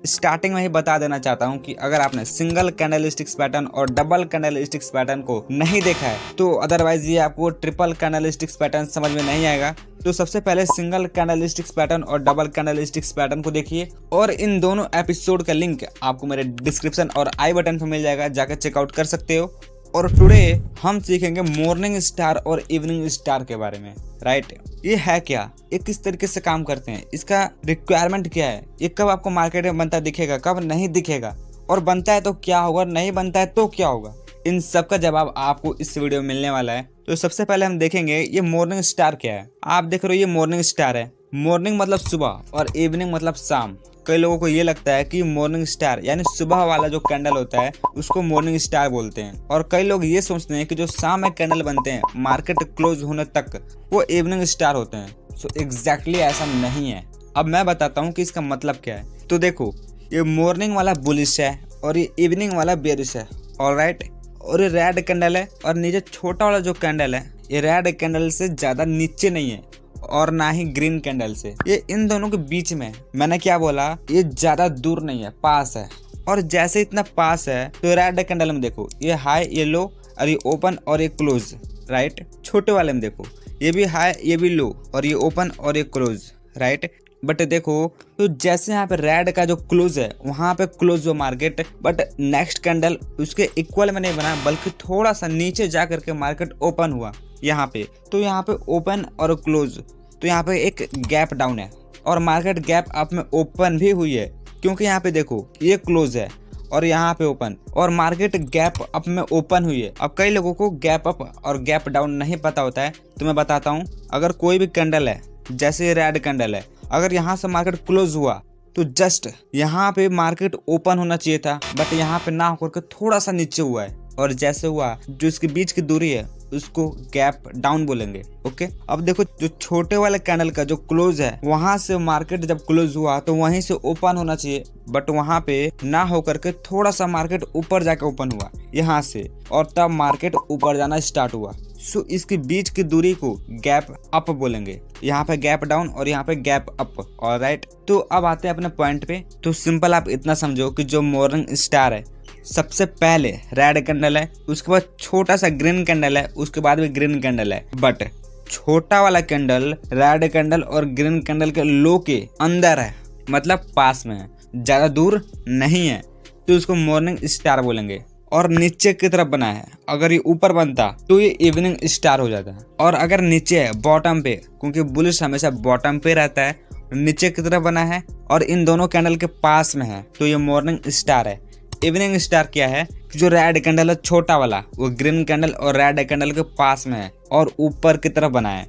Starting में ही बता देना चाहता हूँ कि अगर आपने सिंगल कैंडलस्टिक्स पैटर्न और डबल कैंडलस्टिक्स पैटर्न को नहीं देखा है तो अदरवाइज ये आपको ट्रिपल कैंडलस्टिक्स पैटर्न समझ में नहीं आएगा। तो सबसे पहले सिंगल कैंडलस्टिक्स पैटर्न और डबल कैंडलस्टिक्स पैटर्न को देखिए और इन दोनों एपिसोड का लिंक आपको मेरे डिस्क्रिप्शन और आई बटन पर मिल जाएगा, जाकर चेकआउट कर सकते हो। और टुडे हम सीखेंगे मॉर्निंग स्टार और इवनिंग स्टार के बारे में। राइट, ये है क्या, ये किस तरीके से काम करते हैं, इसका रिक्वायरमेंट क्या है, ये कब आपको मार्केट में बनता दिखेगा, कब नहीं दिखेगा, और बनता है तो क्या होगा, नहीं बनता है तो क्या होगा, इन सब का जवाब आपको इस वीडियो में मिलने वाला है। तो सबसे पहले हम देखेंगे ये मॉर्निंग स्टार क्या है। आप देख रहे हो ये मॉर्निंग स्टार है। मॉर्निंग मतलब सुबह और इवनिंग मतलब शाम। कई लोगों को ये लगता है कि मॉर्निंग स्टार यानी सुबह वाला जो कैंडल होता है उसको मॉर्निंग स्टार बोलते हैं, और कई लोग ये सोचते हैं कि जो शाम में कैंडल बनते हैं मार्केट क्लोज होने तक वो इवनिंग स्टार होते हैं। सो एग्जैक्टली ऐसा नहीं है। अब मैं बताता हूँ कि इसका मतलब क्या है। तो देखो, ये मॉर्निंग वाला बुलिश है और ये इवनिंग वाला बेरिश है। ऑलराइट, और ये रेड कैंडल है और नीचे छोटा वाला जो कैंडल है ये रेड कैंडल से ज्यादा नीचे नहीं है और ना ही ग्रीन कैंडल से, ये इन दोनों के बीच में। मैंने क्या बोला, ये ज्यादा दूर नहीं है, पास है। और जैसे इतना पास है तो रेड कैंडल में देखो ये हाई, ये लो, और ये ओपन और ये क्लोज। राइट, छोटे वाले में देखो ये भी हाई, ये भी लो, और ये ओपन और ये क्लोज। राइट, बट देखो तो जैसे यहाँ पे रेड का जो क्लोज है वहां पे क्लोज हुआ मार्केट, बट नेक्स्ट कैंडल उसके इक्वल में नहीं बना बल्कि थोड़ा सा नीचे जा करके मार्केट ओपन हुआ यहाँ पे। तो यहाँ पे ओपन और क्लोज, तो यहाँ पे एक गैप डाउन है और मार्केट गैप अप में ओपन भी हुई है, क्योंकि यहाँ पे देखो ये क्लोज है और यहाँ पे ओपन, और मार्केट गैप अप में ओपन हुई है। अब कई लोगों को गैप अप और गैप डाउन नहीं पता होता है, तो मैं बताता हूँ। अगर कोई भी कैंडल है, जैसे रेड कैंडल है, अगर यहाँ से मार्केट क्लोज हुआ तो जस्ट यहाँ पे मार्केट ओपन होना चाहिए था, बट यहाँ पे ना होकर के थोड़ा सा नीचे हुआ है, और जैसे हुआ जो इसके बीच की दूरी है उसको गैप डाउन बोलेंगे। ओके, अब देखो जो छोटे वाले कैंडल का जो क्लोज है वहां से मार्केट जब क्लोज हुआ तो वहीं से ओपन होना चाहिए, बट वहां पे ना होकर के थोड़ा सा मार्केट ऊपर जाके ओपन हुआ यहाँ से, और तब मार्केट ऊपर जाना स्टार्ट हुआ। सो इसके बीच की दूरी को गैप अप बोलेंगे। यहाँ पे गैप डाउन और यहाँ पे गैप अप। ऑलराइट, तो अब आते हैं अपने पॉइंट पे। तो सिंपल आप इतना समझो कि जो मॉर्निंग स्टार है सबसे पहले रेड कैंडल है, उसके बाद छोटा सा ग्रीन कैंडल है, उसके बाद भी ग्रीन कैंडल है, बट छोटा वाला कैंडल रेड कैंडल और ग्रीन कैंडल के लो के अंदर है, मतलब पास में है, ज्यादा दूर नहीं है, तो उसको मॉर्निंग स्टार बोलेंगे। और नीचे की तरफ बना है, अगर ये ऊपर बनता तो ये इवनिंग स्टार हो जाता है, और अगर नीचे है बॉटम पे, क्योंकि बुलिश हमेशा बॉटम पे रहता है, नीचे की तरफ बना है और इन दोनों कैंडल के पास में है, तो ये मॉर्निंग स्टार है। इवनिंग स्टार क्या है, जो रेड कैंडल है छोटा वाला वो ग्रीन कैंडल और रेड कैंडल के पास में है और ऊपर की तरफ बना है,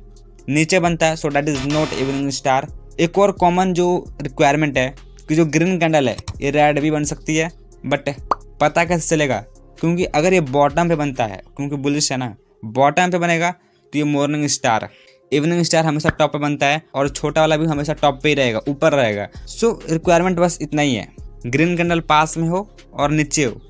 नीचे बनता है, so that is not evening star. एक और कॉमन जो रिक्वायरमेंट है कि जो ग्रीन कैंडल है ये रेड भी बन सकती है, बट पता कैसे चलेगा, क्योंकि अगर ये बॉटम पे बनता है, क्योंकि बुलिश है ना, बॉटम पे बनेगा तो ये मॉर्निंग स्टार। इवनिंग स्टार हमेशा टॉप पे बनता है और छोटा वाला भी हमेशा टॉप पे ही रहेगा, ऊपर रहेगा। सो रिक्वायरमेंट बस इतना ही है, ग्रीन कैंडल पास में हो और नीचे हो,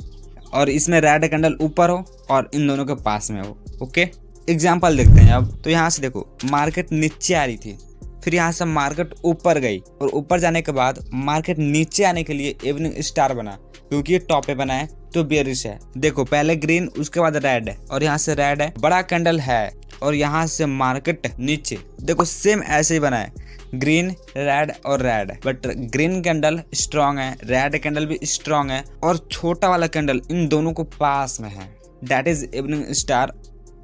और इसमें रेड कैंडल ऊपर हो और इन दोनों के पास में हो। ओके, एग्जांपल देखते हैं अब। तो यहाँ से देखो मार्केट नीचे आ रही थी, फिर यहाँ से मार्केट ऊपर गई, और ऊपर जाने के बाद मार्केट नीचे आने के लिए इवनिंग स्टार बना, क्योंकि ये टॉप पे बना है तो बेरिश है। देखो पहले ग्रीन उसके बाद रेड है, और यहाँ से रेड है, बड़ा कैंडल है, और यहाँ से मार्केट नीचे। देखो सेम ऐसे ही बना है, ग्रीन रेड और red, but green candle strong है, रेड कैंडल भी स्ट्रॉन्ग है, और छोटा वाला कैंडल इन दोनों को पास में है, दैट इज इवनिंग स्टार।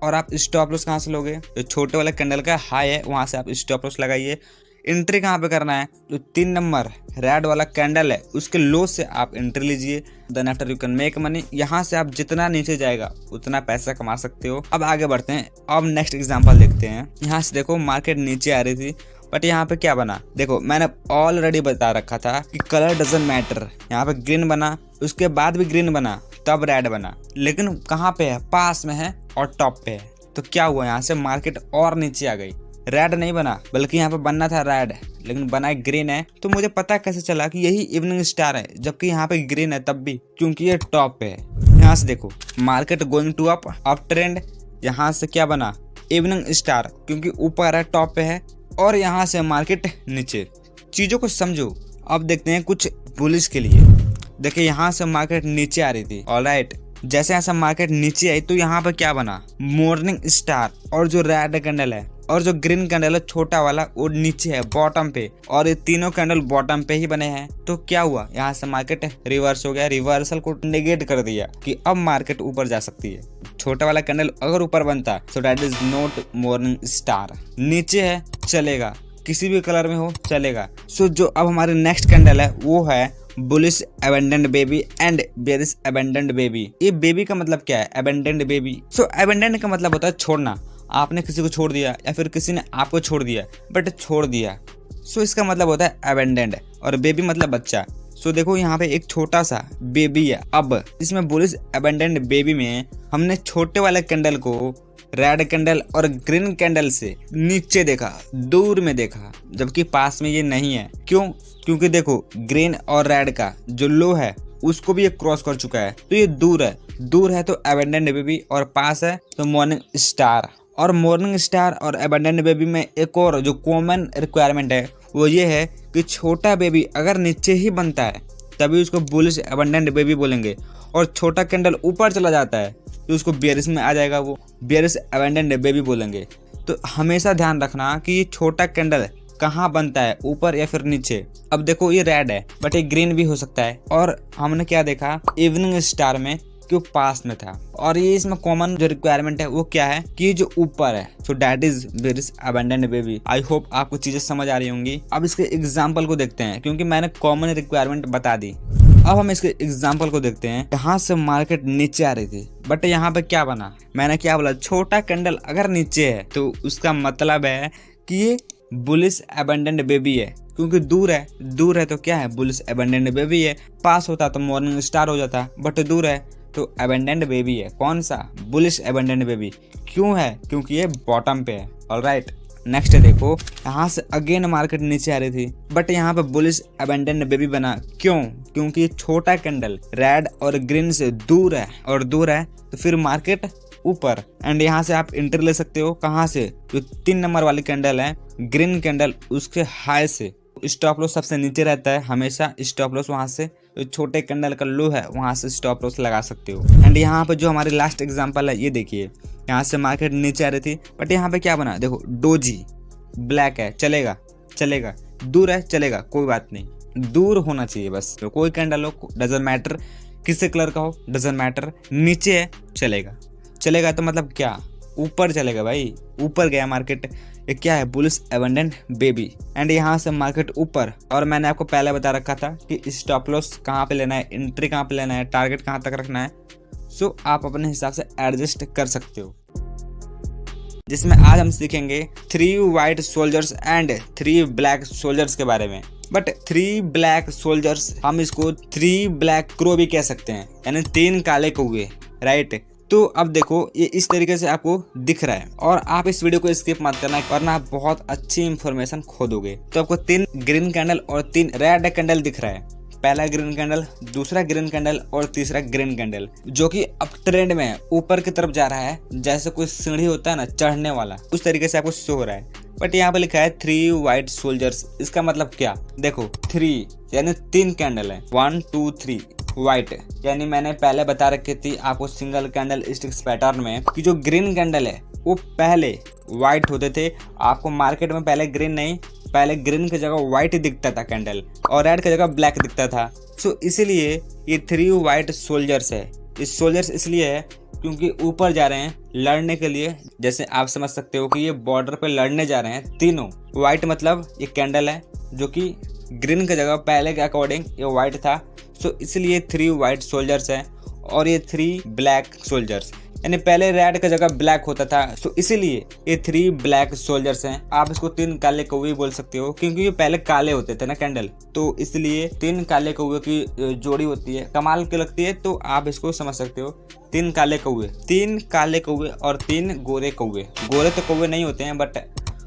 और आप स्टॉप लॉस कहाँ से लोगे, जो छोटे वाले कैंडल का हाई है वहां से आप स्टॉप लॉस लगाइए। एंट्री कहाँ पे करना है, जो 3 नंबर रेड वाला कैंडल है उसके लो से आप एंट्री लीजिए, then after you can make money. यहाँ से आप जितना नीचे जाएगा उतना पैसा कमा सकते हो। अब आगे बढ़ते हैं, अब नेक्स्ट एग्जांपल देखते हैं। यहाँ से देखो मार्केट नीचे आ रही थी, बट यहाँ पे क्या बना, देखो मैंने ऑलरेडी बता रखा था कि कलर डजंट मैटर। यहाँ पे ग्रीन बना, उसके बाद भी ग्रीन बना, तब रेड बना, लेकिन कहाँ पे है, पास में है और टॉप पे है। तो क्या हुआ, यहाँ से मार्केट और नीचे आ गई, रेड नहीं बना, बल्कि यहाँ पे बनना था रेड, लेकिन बना ग्रीन है। तो मुझे पता कैसे चला कि यही इवनिंग स्टार है, जबकि यहाँ पे ग्रीन है तब भी, क्योंकि ये टॉप पे है। यहाँ से देखो market going to up trend, यहाँ से क्या बना, इवनिंग स्टार, क्योंकि ऊपर है टॉप पे है, और यहाँ से मार्केट नीचे। चीजों को समझो, अब देखते हैं कुछ बुलिश के लिए। देखिए यहाँ से मार्केट नीचे आ रही थी, ऑलराइट। जैसे यहाँ से मार्केट नीचे आई तो यहाँ पे क्या बना, मॉर्निंग स्टार, और जो रेड कैंडल है और जो ग्रीन कैंडल है छोटा वाला वो नीचे है बॉटम पे, और ये तीनों कैंडल बॉटम पे ही बने हैं। तो क्या हुआ, यहाँ से मार्केट रिवर्स हो गया, रिवर्सल को नेगेट कर दिया कि अब मार्केट ऊपर जा सकती है। छोटा वाला कैंडल अगर ऊपर बनता सो that is not morning star. नीचे है चलेगा, किसी भी कलर में हो चलेगा। सो जो अब हमारे नेक्स्ट कैंडल है वो है bullish abandoned baby and bearish abandoned baby. ये बेबी का मतलब क्या है, अबेंडेंट बेबी। सो अबेंडेंट का मतलब होता है छोड़ना, आपने किसी को छोड़ दिया या फिर किसी ने आपको छोड़ दिया बट छोड़ दिया। सो इसका मतलब होता है अबेंडेंट, और बेबी मतलब बच्चा। सो देखो यहाँ पे एक छोटा सा बेबी है। अब इसमें बुलिश अबेंडेंट बेबी में हमने छोटे वाले कैंडल को रेड कैंडल और ग्रीन कैंडल से नीचे देखा, दूर में देखा, जबकि पास में ये नहीं है। क्यों? क्योंकि देखो ग्रीन और रेड का जो लो है उसको भी ये क्रॉस कर चुका है, तो ये दूर है। दूर है तो अबेंडेंट बेबी, और पास है तो मॉर्निंग स्टार। और मॉर्निंग स्टार और अबेंडेंट बेबी में एक और जो कॉमन रिक्वायरमेंट है वो ये है कि छोटा बेबी अगर नीचे ही बनता है तभी उसको बुलिश अबेंडेंट बेबी बोलेंगे, और छोटा कैंडल ऊपर चला जाता है तो उसको बेरिश में आ जाएगा, वो बेरिश अबेंडेंट बेबी बोलेंगे। तो हमेशा ध्यान रखना कि ये छोटा कैंडल कहाँ बनता है, ऊपर या फिर नीचे। अब देखो ये रेड है बट ये ग्रीन भी हो सकता है, और हमने क्या देखा इवनिंग स्टार में कि वो पास में था। और ये इसमें कॉमन जो रिक्वायरमेंट है वो क्या है कि जो ऊपर है, so that is bearish abandoned baby. I hope आपको चीजें समझ आ रही होंगी। अब इसके एग्जाम्पल को देखते हैं, क्योंकि मैंने कॉमन रिक्वायरमेंट बता दी। अब हम इसके एग्जाम्पल को देखते हैं। यहाँ से मार्केट नीचे आ रही थी बट यहाँ पे क्या बना, मैंने क्या बोला, छोटा कैंडल अगर नीचे है तो उसका मतलब है कि ये बुलिश अबेंडेंट बेबी है, क्योंकि दूर है। दूर है तो क्या है, बुलिश अबेंडेंट बेबी है। पास होता तो मॉर्निंग स्टार हो जाता, बट दूर है तो अबेंडेंट बेबी है। कौन सा, बुलिश अबेंडेंट बेबी। क्यों है, क्योंकि ये बॉटम पे है, ऑलराइट। नेक्स्ट देखो, यहाँ से अगेन मार्केट नीचे आ रही थी बट यहाँ पे बुलिश अबेंडेंट बेबी बना। क्यों? क्योंकि छोटा कैंडल रेड और ग्रीन से दूर है, और दूर है तो फिर मार्केट ऊपर। एंड यहाँ से आप एंट्री ले सकते हो, कहाँ से, जो 3 नंबर वाली कैंडल है ग्रीन कैंडल उसके हाई से। स्टॉप लॉस सबसे नीचे रहता है हमेशा, स्टॉप लॉस वहाँ से जो छोटे कैंडल का लो है वहाँ से स्टॉप लॉस लगा सकते हो। एंड यहाँ पे जो हमारी लास्ट एग्जांपल है ये देखिए, यहाँ से मार्केट नीचे आ रही थी बट यहाँ पे क्या बना, देखो डोजी ब्लैक है, चलेगा चलेगा, दूर है चलेगा, कोई बात नहीं, दूर होना चाहिए बस। तो कोई कैंडल हो डजंट मैटर, किसी कलर का हो डजंट मैटर, नीचे है चलेगा। चलेगा तो मतलब क्या, ऊपर चलेगा भाई, ऊपर गया मार्केट। ये क्या है, बुलिश अबेंडेंट बेबी। एंड यहाँ से मार्केट ऊपर, और मैंने आपको पहले बता रखा था कि स्टॉप लॉस कहाँ पे लेना है, एंट्री कहाँ पे लेना है, टारगेट कहाँ तक रखना है। सो आप अपने हिसाब से एडजस्ट कर सकते हो। जिसमें आज हम सीखेंगे 3 white soldiers and 3 black soldiers के बारे में। बट 3 ब्लैक सोल्जर्स, हम इसको 3 ब्लैक क्रो भी कह सकते हैं, यानी 3 काले कौवे, राइट। तो अब देखो ये इस तरीके से आपको दिख रहा है, और आप इस वीडियो को स्किप मत करना वरना आप बहुत अच्छी इंफॉर्मेशन खो दोगे। तो आपको 3 ग्रीन कैंडल और 3 रेड कैंडल दिख रहा है। पहला ग्रीन कैंडल, दूसरा ग्रीन कैंडल और तीसरा ग्रीन कैंडल, जो कि अप ट्रेंड में है, ऊपर की तरफ जा रहा है, जैसे कोई सीढ़ी होता है ना चढ़ने वाला, उस तरीके से आपको शो हो रहा है। बट यहाँ पे लिखा है 3 वाइट सोल्जर्स। इसका मतलब क्या, देखो 3 यानी 3 कैंडल है, 1 2 3 व्हाइट, यानी मैंने पहले बता रखी थी आपको सिंगल कैंडल स्टिक्स पैटर्न में कि जो ग्रीन कैंडल है वो पहले व्हाइट होते थे। आपको मार्केट में पहले ग्रीन नहीं, पहले ग्रीन की जगह व्हाइट ही दिखता था कैंडल, और रेड की जगह ब्लैक दिखता था। सो इसीलिए ये 3 वाइट सोल्जर्स है। इस सोल्जर्स इसलिए है क्योंकि ऊपर जा रहे हैं लड़ने के लिए। जैसे आप समझ सकते हो कि ये बॉर्डर पे लड़ने जा रहे हैं तीनों। व्हाइट मतलब ये कैंडल है जो कि ग्रीन की जगह पहले के अकॉर्डिंग ये व्हाइट था। सो इसलिए 3 वाइट सोल्जर्स हैं, और ये 3 ब्लैक सोल्जर्स, यानी पहले रेड की जगह ब्लैक होता था। सो इसीलिए ये 3 ब्लैक सोल्जर्स हैं। आप इसको 3 काले कौवे बोल सकते हो, क्योंकि ये पहले काले होते थे ना कैंडल, तो इसलिए 3 काले कौवे की जोड़ी होती है, कमाल की लगती है। तो आप इसको समझ सकते हो 3 काले कौवे, 3 काले कौवे और 3 गोरे कौवे। गोरे तो कौवे नहीं होते हैं बट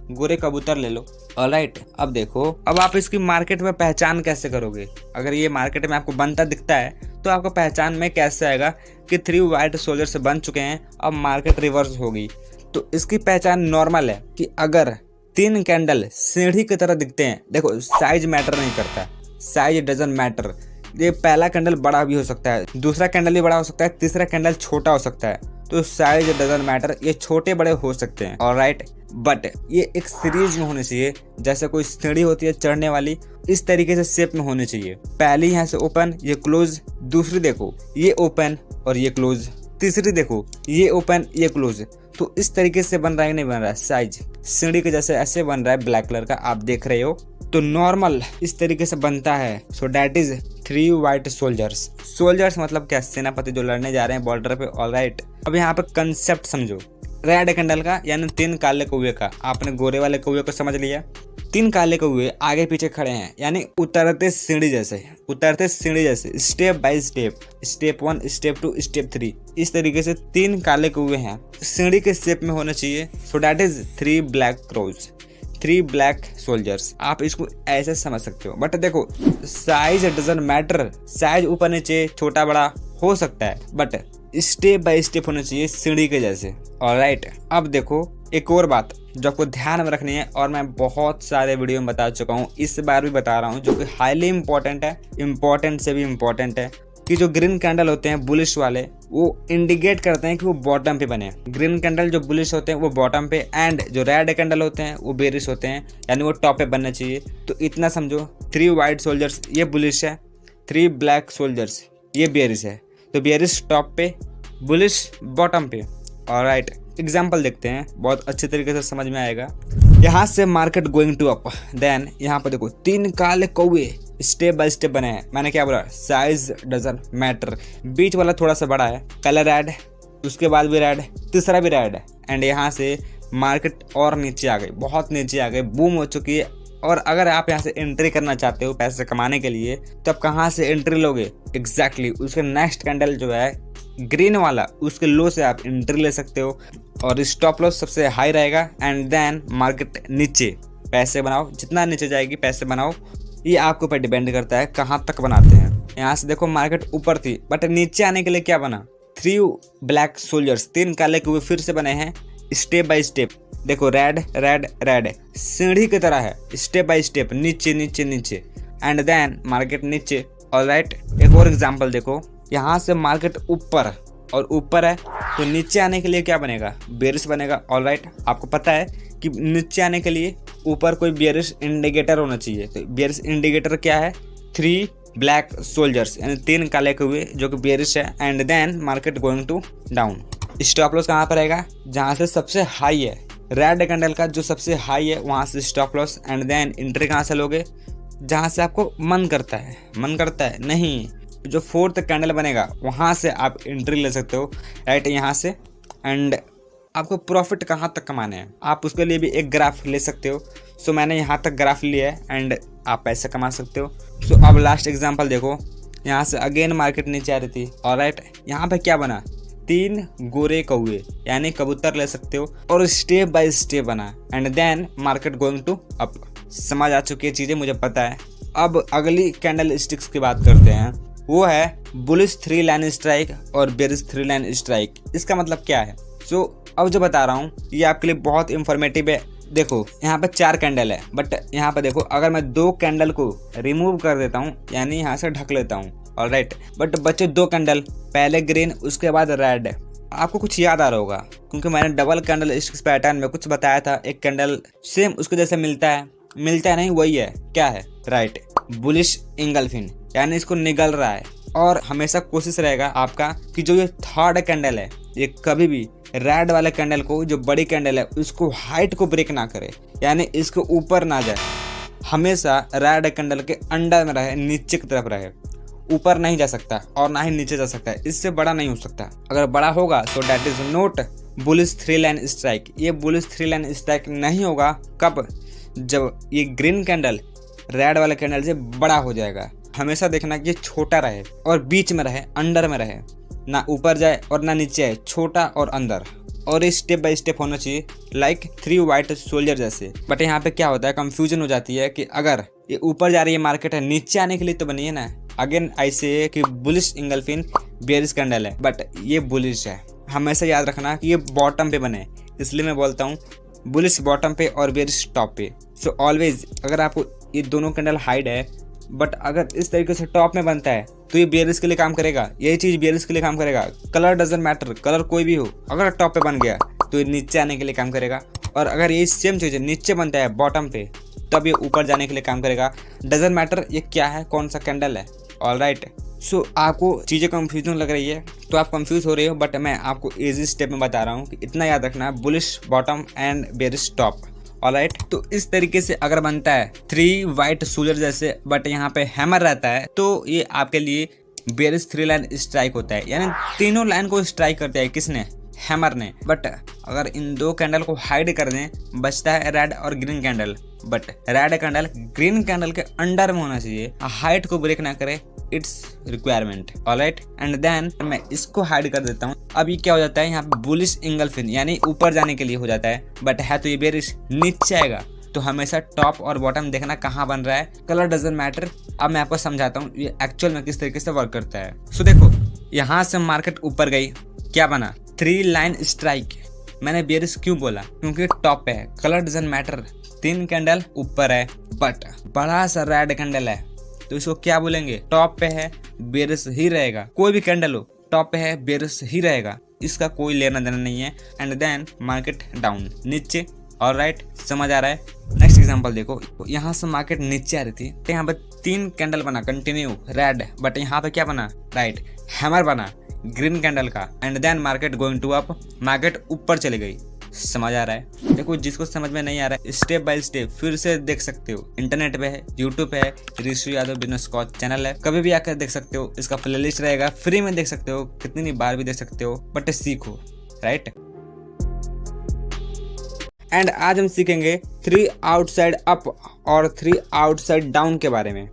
गोरे कबूतर ले लो, ऑलराइट। अब देखो, अब आप इसकी मार्केट में पहचान कैसे करोगे। अगर ये मार्केट में आपको बनता दिखता है तो आपको पहचान में कैसे आएगा कि 3 वाइट सोल्जर से बन चुके हैं, अब मार्केट रिवर्स होगी। तो इसकी पहचान नॉर्मल है कि अगर 3 कैंडल सीढ़ी की तरह दिखते हैं, देखो साइज मैटर नहीं करता, साइज डजंट मैटर। ये पहला कैंडल बड़ा भी हो सकता है, दूसरा कैंडल भी बड़ा हो सकता है, तीसरा कैंडल छोटा हो सकता है, तो साइज डजंट मैटर, ये छोटे बड़े हो सकते हैं। ऑलराइट, बट ये एक सीरीज में होने चाहिए, जैसे कोई सीढ़ी होती है चढ़ने वाली, इस तरीके से शेप में होने चाहिए। पहली यहाँ से ओपन, ये क्लोज, दूसरी देखो ये ओपन और ये क्लोज, तीसरी देखो ये ओपन ये क्लोज। तो इस तरीके से बन रहा है, नहीं बन रहा है, साइज सीढ़ी के जैसे ऐसे बन रहा है, ब्लैक कलर का आप देख रहे हो। तो नॉर्मल इस तरीके से बनता है। सो that is 3 white soldiers. Soldiers मतलब क्या, सेनापति जो लड़ने जा रहे हैं बॉर्डर पे। ऑलराइट, अब यहाँ पे कंसेप्ट समझो। रेड कैंडल का यानी 3 काले कौवे का, आपने गोरे वाले कौवे को समझ लिया। 3 काले कौवे आगे पीछे खड़े हैं, यानी उतरते सीढ़ी जैसे, उतरते सीढ़ी जैसे, step by step, step 1 step 2 step 3, इस तरीके से 3 काले कौवे हैं, सीढ़ी के शेप में होना चाहिए। So that is 3 black crows, 3 black soldiers. आप इसको ऐसे समझ सकते हो। बट देखो, साइज डजंट मैटर, साइज ऊपर नीचे छोटा बड़ा हो सकता है, बट स्टेप बाय स्टेप होना चाहिए सीढ़ी के जैसे। ऑलराइट, अब देखो एक और बात जो आपको ध्यान में रखनी है, और मैं बहुत सारे वीडियो में बता चुका हूँ, इस बार भी बता रहा हूँ, जो कि हाईली इंपॉर्टेंट है, इंपॉर्टेंट से भी इंपॉर्टेंट है, कि जो ग्रीन कैंडल होते हैं बुलिश वाले, वो इंडिकेट करते हैं कि वो बॉटम पे बने। ग्रीन कैंडल जो बुलिश होते हैं वो बॉटम पे, एंड जो रेड कैंडल होते हैं वो बेरिश होते हैं, यानी वो टॉप पे बनना चाहिए। तो इतना समझो, 3 वाइट सोल्जर्स ये बुलिश है, 3 ब्लैक सोल्जर्स ये बेरिश है। तो बेरिश टॉप पे, बुलिश बॉटम पे। ऑलराइट, एग्जाम्पल देखते हैं, बहुत अच्छे तरीके से समझ में आएगा। यहाँ से market going to up, then यहाँ पर देखो 3 काले कौवे स्टेप बाय स्टेप बने हैं। मैंने क्या बोला, साइज डजंट मैटर। बीच वाला थोड़ा सा बड़ा है, कलर रेड, उसके बाद भी रेड, तीसरा भी रेड है, एंड यहाँ से मार्केट और नीचे आ गई, बहुत नीचे आ गई, बूम हो चुकी है। और अगर आप यहाँ से एंट्री करना चाहते हो पैसे कमाने के लिए, तो आप कहाँ से एंट्री लोगे? एग्जैक्टली उसके नेक्स्ट कैंडल जो है ग्रीन वाला, उसके लो से आप एंट्री ले सकते हो, और स्टॉप लॉस सबसे हाई रहेगा। एंड देन मार्केट नीचे पैसे बनाओ, जितना नीचे जाएगी पैसे बनाओ, ये आपके ऊपर डिपेंड करता है कहाँ तक बनाते हैं। यहाँ से देखो मार्केट ऊपर थी, बट नीचे आने के लिए क्या बना, 3 ब्लैक सोल्जर्स, 3 काले कौवे फिर से बने हैं स्टेप बाय स्टेप। देखो रेड रेड रेड, सीढ़ी की तरह है, स्टेप बाय स्टेप, नीचे नीचे नीचे, एंड देन मार्केट नीचे। ऑलराइट, एक और एग्जांपल देखो, यहाँ से मार्केट ऊपर और ऊपर है, तो नीचे आने के लिए क्या बनेगा, बेरिश बनेगा। ऑलराइट, आपको पता है कि नीचे आने के लिए ऊपर कोई बेरिश इंडिकेटर होना चाहिए। तो बेरिश इंडिकेटर क्या है, 3 ब्लैक सोल्जर्स, यानी 3 काले कौवे जो कि बेरिश है, and then market going to down. Stop loss कहाँ पर आएगा, जहाँ से सबसे हाई है, रेड कैंडल का जो सबसे हाई है वहाँ से stop loss, and then entry कहाँ से लोगे, जहाँ से आपको मन करता है। मन करता है नहीं, जो 4th कैंडल बनेगा वहाँ से आप एंट्री ले सकते हो। राइट, यहाँ से, एंड आपको प्रॉफिट कहाँ तक कमाने हैं, आप उसके लिए भी एक ग्राफ ले सकते हो। सो मैंने यहाँ तक ग्राफ लिया है, एंड आप पैसे कमा सकते हो। सो अब लास्ट एग्जांपल देखो, यहाँ से अगेन मार्केट नीचे आ रही थी। ऑलराइट, यहाँ पे क्या बना, 3 गोरे कौवे, यानी कबूतर ले सकते हो, और स्टेप बाय स्टेप बना, and then market going to up. समझ आ चुकी है चीज़ें, मुझे पता है। अब अगली कैंडल स्टिक्स की बात करते हैं, वो है बुलिश 3 लाइन स्ट्राइक और बेरिश 3 लाइन स्ट्राइक। इसका मतलब क्या है? सो अब जो बता रहा हूँ ये आपके लिए बहुत इंफॉर्मेटिव है। देखो यहाँ पे 4 कैंडल है, बट यहाँ पे देखो अगर मैं 2 कैंडल को रिमूव कर देता हूँ, यानी यहाँ से ढक लेता हूँ। ऑलराइट, बट बचे 2 कैंडल, पहले ग्रीन उसके बाद रेड। आपको कुछ याद आ रहा होगा, क्योंकि मैंने डबल कैंडल स्टिक्स पैटर्न में कुछ बताया था, एक कैंडल सेम उसके जैसे मिलता है नहीं, वही है, क्या है, राइट, बुलिश इंगल्फिन, यानी इसको निगल रहा है। और हमेशा कोशिश रहेगा आपका कि जो ये 3rd कैंडल है, ये कभी भी रेड वाले कैंडल को, जो बड़ी कैंडल है उसको हाइट को ब्रेक ना करे, यानी इसको ऊपर ना जाए, हमेशा रेड कैंडल के अंडर में रहे, नीचे की तरफ रहे, ऊपर नहीं जा सकता और ना ही नीचे जा सकता है, इससे बड़ा नहीं हो सकता। अगर बड़ा होगा तो that is not bullish 3 line strike. ये बुलिश 3 लाइन स्ट्राइक नहीं होगा कब, जब ये ग्रीन कैंडल रेड वाले कैंडल से बड़ा हो जाएगा। हमेशा देखना कि ये छोटा रहे और बीच में रहे, अंडर में रहे, ना ऊपर जाए और ना नीचे आए, छोटा और अंदर, और ये स्टेप बाय स्टेप होना चाहिए, लाइक 3 वाइट सोल्जर जैसे। बट यहाँ पे क्या होता है, कंफ्यूजन हो जाती है कि अगर ये ऊपर जा रही है मार्केट है, नीचे आने के लिए तो बनी है ना। अगेन ऐसे कि बुलिश इंगल्फिन बेरिश कैंडल है, बट ये बुलिश है। हमेशा याद रखना कि ये बॉटम पे बने, इसलिए मैं बोलता हूँ बुलिश बॉटम पे और बेरिश टॉप पे। सो ऑलवेज अगर आपको ये दोनों कैंडल हाइड है बट अगर इस तरीके से टॉप में बनता है तो ये बेयरिश के लिए काम करेगा, यही चीज बेयरिश के लिए काम करेगा। कलर डजंट मैटर, कलर कोई भी हो, अगर टॉप पे बन गया तो ये नीचे आने के लिए काम करेगा। और अगर ये सेम चीज नीचे बनता है बॉटम पे, तब ये ऊपर जाने के लिए काम करेगा। डजंट मैटर ये क्या है, कौन सा कैंडल है। ऑलराइट, सो आपको चीज़ें कंफ्यूजन लग रही है तो आप कंफ्यूज हो रहे हो, बट मैं आपको इजी स्टेप में बता रहा हूँ कि इतना याद रखना, bullish bottom and bearish top. Alright, तो इस तरीके से अगर बनता है 3 वाइट सोल्जर जैसे, बट यहाँ पे हैमर रहता है, तो ये आपके लिए बेयरिश 3 लाइन स्ट्राइक होता है, यानी तीनों लाइन को स्ट्राइक करता है किसने, हैमर ने। बट अगर इन 2 कैंडल को हाइड कर दें, बचता है रेड और green candle, but red candle green candle के अंडर में होना चाहिए, हाइट को ब्रेक ना करे, it's requirement. Alright, and then मैं इसको हाइड कर देता हूँ। अब ये क्या हो जाता है, यहाँ पे बुलिश इंगल्फिन यानी ऊपर जाने के लिए हो जाता है, बट है तो ये बेयरिश नीचे आएगा। तो हमेशा टॉप और बॉटम देखना कहाँ बन रहा है, कलर डजंट मैटर। अब मैं आपको समझाता हूँ ये एक्चुअल में किस तरीके से वर्क करता है। सो देखो, यहाँ से मार्केट ऊपर गई, क्या बना, 3 लाइन स्ट्राइक। मैंने बेयरिश क्यों बोला, क्योंकि टॉप पे है, कलर डजंट मैटर। 3 कैंडल ऊपर है, बट बड़ा सा रेड कैंडल है, तो इसको क्या बोलेंगे, टॉप पे है, बेयरिश ही रहेगा। कोई भी कैंडल हो, टॉप पे है, बेयरिश ही रहेगा, इसका कोई लेना देना नहीं है। एंड देन मार्केट डाउन, नीचे। ऑलराइट, समझ आ रहा है। नेक्स्ट एग्जांपल देखो, यहाँ से मार्केट नीचे आ रही थी, तो यहाँ पे 3 कैंडल बना कंटिन्यू रेड, बट यहाँ पे क्या बना, राइट, हैमर बना ग्रीन कैंडल का। And then market going to up, market ऊपर चली गई। समझ आ रहा है। देखो, जिसको समझ में नहीं आ रहा है स्टेप बाय स्टेप फिर से देख सकते हो, इंटरनेट पे है, यूट्यूब पे है, ऋषि यादव बिजनेस कोच चैनल है, कभी भी आकर देख सकते हो। इसका प्लेलिस्ट रहेगा, फ्री में देख सकते हो, कितनी बार भी देख सकते हो, बट सीखो। राइट, एंड आज हम सीखेंगे 3 आउटसाइड अप और 3 आउटसाइड डाउन के बारे में।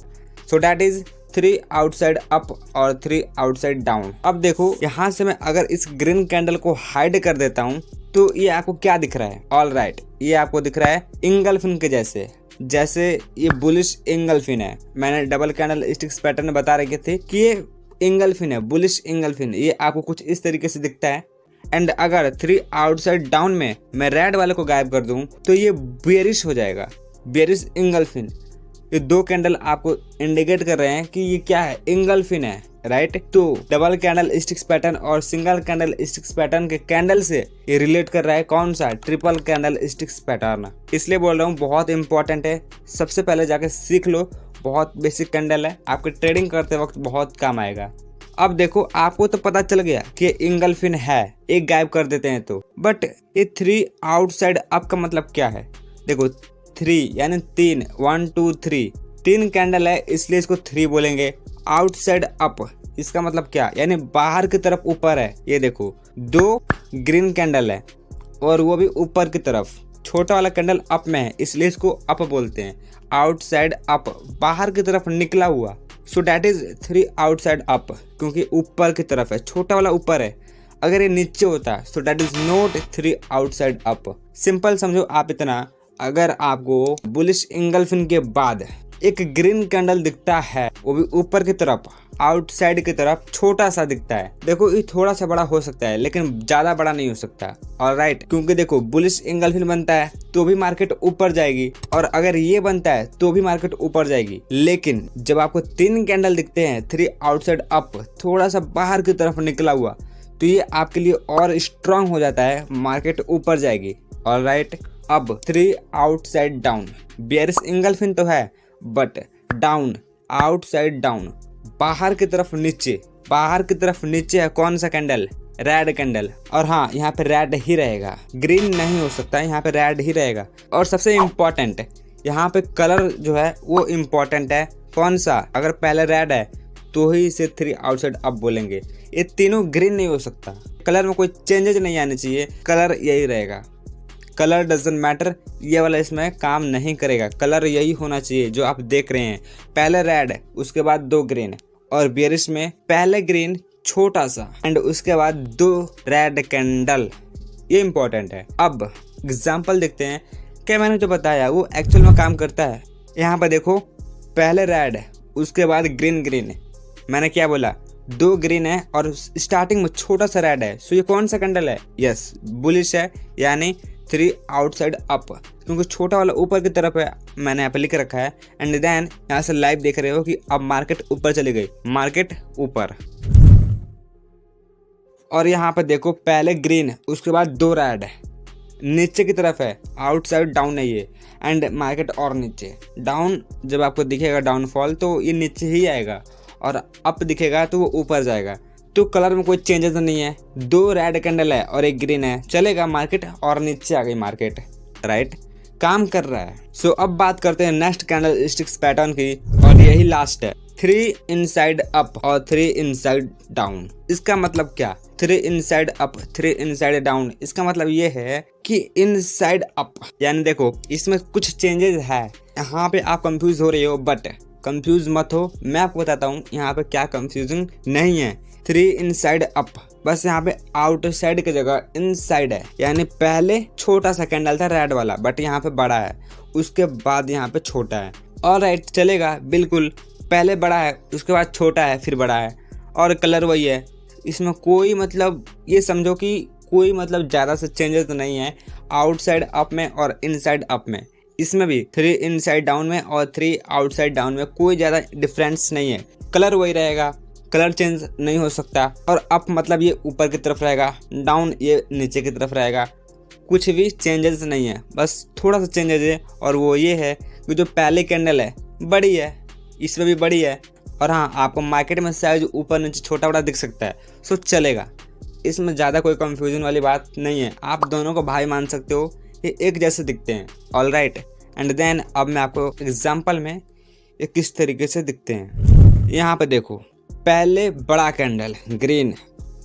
सो दैट इज 3 आउटसाइड अप और 3 आउटसाइड डाउन। अब देखो, यहाँ से मैं अगर इस ग्रीन कैंडल को हाइड कर देता हूँ तो ये आपको क्या दिख रहा है, ऑलराइट, ये आपको दिख रहा है इंगल्फिन के जैसे, जैसे ये बुलिश इंगल्फिन है। मैंने डबल कैंडल स्टिक्स पैटर्न बता रखे थे कि ये इंगल्फिन है, बुलिश इंगल्फिन, ये आपको कुछ इस तरीके से दिखता है। एंड अगर 3 आउटसाइड डाउन में मैं रेड वाले को गायब कर दूं तो ये बेयरिश हो जाएगा, बेयरिश इंगल्फिन। ये 2 कैंडल आपको इंडिकेट कर रहे हैं कि ये क्या है, इंगल्फिन है। राइट, तो डबल कैंडल स्टिक्स पैटर्न और सिंगल कैंडल स्टिक्स पैटर्न के कैंडल से ये रिलेट कर रहा है कौन सा, ट्रिपल कैंडल स्टिक्स पैटर्न। इसलिए बोल रहा हूँ बहुत इंपॉर्टेंट है, सबसे पहले जाके सीख लो, बहुत बेसिक कैंडल है, आपके ट्रेडिंग करते वक्त बहुत काम आएगा। अब देखो, आपको तो पता चल गया कि इंगल्फिन है, एक गायब कर देते हैं तो, बट ये 3 आउटसाइड अप का मतलब क्या है। देखो 3 यानी 3, 1 2 3, 3 कैंडल है इसलिए इसको 3 बोलेंगे। आउटसाइड अप इसका मतलब क्या, यानी बाहर की तरफ ऊपर है। ये देखो 2 ग्रीन कैंडल है और वो भी ऊपर की तरफ, छोटा वाला कैंडल अप में है इसलिए इसको अप बोलते हैं। आउटसाइड अप, बाहर की तरफ निकला हुआ। सो डैट इज 3 आउटसाइड अप, क्योंकि ऊपर की तरफ है, छोटा वाला ऊपर है। अगर ये नीचे होता सो that is not 3 outside up. Simple समझो आप इतना, अगर आपको बुलिश इंगल्फिन के बाद एक ग्रीन कैंडल दिखता है, वो भी ऊपर की तरफ, आउटसाइड की तरफ, छोटा सा दिखता है, देखो ये थोड़ा सा बड़ा हो सकता है लेकिन ज्यादा बड़ा नहीं हो सकता। ऑलराइट, क्योंकि देखो बुलिश इंगल्फिन बनता है तो भी मार्केट ऊपर जाएगी, और अगर ये बनता है तो भी मार्केट ऊपर जाएगी। लेकिन जब आपको 3 कैंडल दिखते हैं 3 आउटसाइड अप, थोड़ा सा बाहर की तरफ निकला हुआ, तो ये आपके लिए और स्ट्रांग हो जाता है, मार्केट ऊपर जाएगी। ऑलराइट, अब 3 आउटसाइड डाउन, बेयरिश इंगल्फिन तो है बट डाउन, आउटसाइड डाउन, बाहर की तरफ नीचे, बाहर की तरफ नीचे है कौन सा कैंडल, रेड कैंडल। और हाँ, यहाँ पे रेड ही रहेगा, ग्रीन नहीं हो सकता, यहाँ पे रेड ही रहेगा। और सबसे इम्पोर्टेंट, यहाँ पे कलर जो है वो इम्पोर्टेंट है, कौन सा, अगर पहले रेड है तो ही इसे 3 आउटसाइड अप बोलेंगे। ये तीनों ग्रीन नहीं हो सकता, कलर में कोई चेंजेस नहीं आने चाहिए, कलर यही रहेगा। कलर डजंट मैटर, ये वाला इसमें काम नहीं करेगा, कलर यही होना चाहिए जो आप देख रहे हैं, पहले रेड उसके बाद 2 ग्रीन, और बेयरिश में पहले ग्रीन छोटा सा एंड उसके बाद 2 रेड कैंडल, ये इंपॉर्टेंट है। अब एग्जांपल देखते हैं क्या मैंने जो बताया वो एक्चुअल में काम करता है। यहाँ पर देखो, पहले रेड उसके बाद ग्रीन ग्रीन, मैंने क्या बोला, 2 ग्रीन है और स्टार्टिंग में छोटा सा रेड है। सो ये कौन सा कैंडल है, यस बुलिश है, यानी 3 आउटसाइड अप। क्योंकि छोटा वाला ऊपर की तरफ है, मैंने यहाँ पे लिख रखा है। एंड देन यहाँ से लाइव देख रहे हो कि अब मार्केट ऊपर चली गई, मार्केट ऊपर। और यहाँ पे देखो पहले ग्रीन, उसके बाद 2 रेड, नीचे की तरफ है, आउटसाइड डाउन है ये। एंड मार्केट और नीचे डाउन, जब आपको दिखेगा डाउनफॉल तो ये नीचे ही आएगा, और अप दिखेगा तो वो ऊपर जाएगा। तो कलर में कोई चेंजेस नहीं है, 2 रेड कैंडल है और 1 ग्रीन है, चलेगा मार्केट, और नीचे आ गई मार्केट, राइट, काम कर रहा है। सो अब बात करते हैं नेक्स्ट कैंडल स्टिक्स पैटर्न की, और यही लास्ट है, 3 इनसाइड अप और 3 इनसाइड डाउन। इसका मतलब क्या, 3 इनसाइड अप 3 इनसाइड डाउन, इसका मतलब ये है कि इनसाइड अप, यानी देखो इसमें कुछ चेंजेस है। यहाँ पे आप कंफ्यूज हो रहे हो, बट कंफ्यूज मत हो, मैं आपको बताता हूँ यहाँ पे क्या कंफ्यूजिंग नहीं है। 3 इनसाइड अप, बस यहाँ पे आउटसाइड की जगह इनसाइड है, यानी पहले छोटा सा कैंडल था रेड वाला, बट यहाँ पे बड़ा है, उसके बाद यहाँ पे छोटा है। ऑलराइट, चलेगा बिल्कुल, पहले बड़ा है, उसके बाद छोटा है, फिर बड़ा है, और कलर वही है। इसमें कोई मतलब, ये समझो कि कोई मतलब ज़्यादा से चेंजेस तो नहीं है आउटसाइड अप में और इनसाइड अप में। इसमें भी 3 इनसाइड डाउन में और 3 आउटसाइड डाउन में कोई ज़्यादा डिफरेंस नहीं है, कलर वही रहेगा, कलर चेंज नहीं हो सकता। और अप मतलब ये ऊपर की तरफ रहेगा, डाउन ये नीचे की तरफ रहेगा, कुछ भी चेंजेस नहीं है, बस थोड़ा सा चेंजेस है, और वो ये है कि जो पहले कैंडल है बड़ी है, इसमें भी बड़ी है, और हाँ आपको मार्केट में साइज ऊपर नीचे छोटा बड़ा दिख सकता है, सो चलेगा, इसमें ज़्यादा कोई कंफ्यूजन वाली बात नहीं है, आप दोनों को भाई मान सकते हो, ये एक जैसे दिखते हैं। ऑलराइट, एंड देन अब मैं आपको एग्जांपल में ये किस तरीके से दिखते हैं। यहाँ पे देखो, पहले बड़ा कैंडल ग्रीन,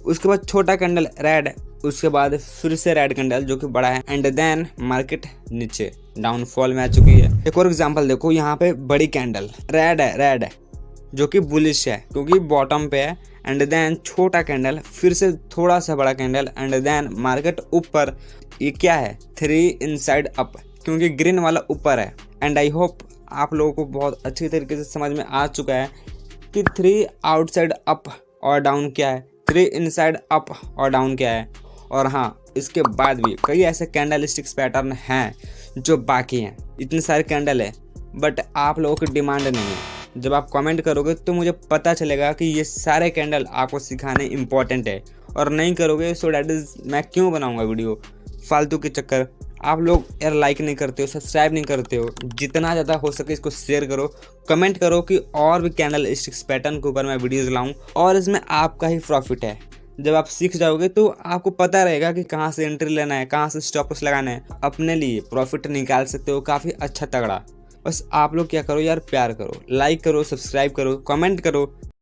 उसके बाद छोटा कैंडल रेड, उसके बाद फिर से रेड कैंडल जो कि बड़ा है, एंड देन मार्केट नीचे डाउनफॉल में आ चुकी है। एक और एग्जांपल देखो, यहाँ पे बड़ी कैंडल रेड है जो कि बुलिश है क्योंकि बॉटम पे है, एंड देन छोटा कैंडल, फिर से थोड़ा सा बड़ा कैंडल, एंड देन मार्केट ऊपर। ये क्या है, 3 इनसाइड अप, क्योंकि ग्रीन वाला ऊपर है। एंड आई होप आप लोगों को बहुत अच्छी तरीके से समझ में आ चुका है कि 3 आउटसाइड अप और डाउन क्या है, 3 इनसाइड अप और डाउन क्या है। और हाँ, इसके बाद भी कई ऐसे कैंडल स्टिक्स पैटर्न हैं जो बाकी हैं, इतने सारे कैंडल है, बट आप लोगों की डिमांड नहीं है। जब आप कमेंट करोगे तो मुझे पता चलेगा कि ये सारे कैंडल आपको सिखाने इंपॉर्टेंट है, और नहीं करोगे सो डैट इज़ मैं क्यों बनाऊंगा वीडियो फालतू के चक्कर। आप लोग यार लाइक नहीं करते हो, सब्सक्राइब नहीं करते हो, जितना ज़्यादा हो सके इसको शेयर करो, कमेंट करो कि और भी कैंडल स्टिक्स पैटर्न के ऊपर मैं वीडियोज़ लाऊं, और इसमें आपका ही प्रॉफिट है। जब आप सीख जाओगे तो आपको पता रहेगा कि कहाँ से एंट्री लेना है, कहाँ से स्टॉप लॉस लगाना है, अपने लिए प्रॉफिट निकाल सकते हो काफ़ी अच्छा तगड़ा। बस आप लोग क्या करो यार, प्यार करो, लाइक करो, सब्सक्राइब करो, कमेंट करो,